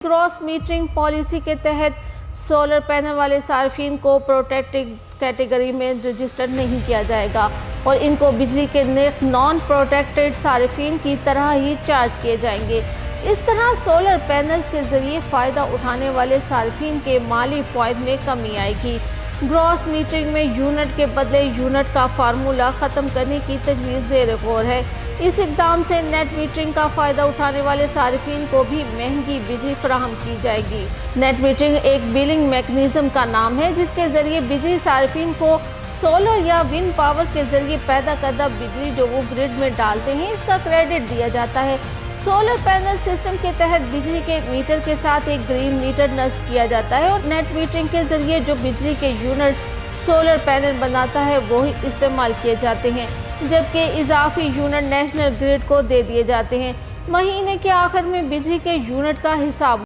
Cross metering policy के तहत solar panel वाले सार्फिन को प्रोटेक्टेड कैटेगरी में रजिस्टर नहीं किया जाएगा और इनको बिजली के नॉन प्रोटेक्टेड सार्फिन की तरह ही चार्ज किए जाएंगे। इस तरह सोलर पैनल्स के जरिए फ़ायदा उठाने वाले सार्फिन के माली फ़ायद में कमी आएगी। ग्रॉस मीटरिंग में यूनिट के बदले यूनिट का फार्मूला ख़त्म करने की तजवीज़ ज़ेर गौर है। इस इक़दाम से नेट मीटरिंग का फ़ायदा उठाने वाले सार्फिन को भी महंगी बिजली फराहम की जाएगी। नेट मीटरिंग एक बिलिंग मैकेनिज़्म का नाम है जिसके ज़रिए बिजली सार्फिन को सोलर या विंड पावर के ज़रिए पैदा करदा बिजली जो वो ग्रिड में डालते हैं इसका क्रेडिट दिया जाता है। सोलर पैनल सिस्टम के तहत बिजली के मीटर के साथ एक ग्रीन मीटर नस्ब किया जाता है और नेट मीटरिंग के ज़रिए जो बिजली के यूनिट सोलर पैनल बनाता है वो ही इस्तेमाल किए जाते हैं, जबकि इजाफी यूनिट नेशनल ग्रिड को दे दिए जाते हैं। महीने के आखिर में बिजली के यूनिट का हिसाब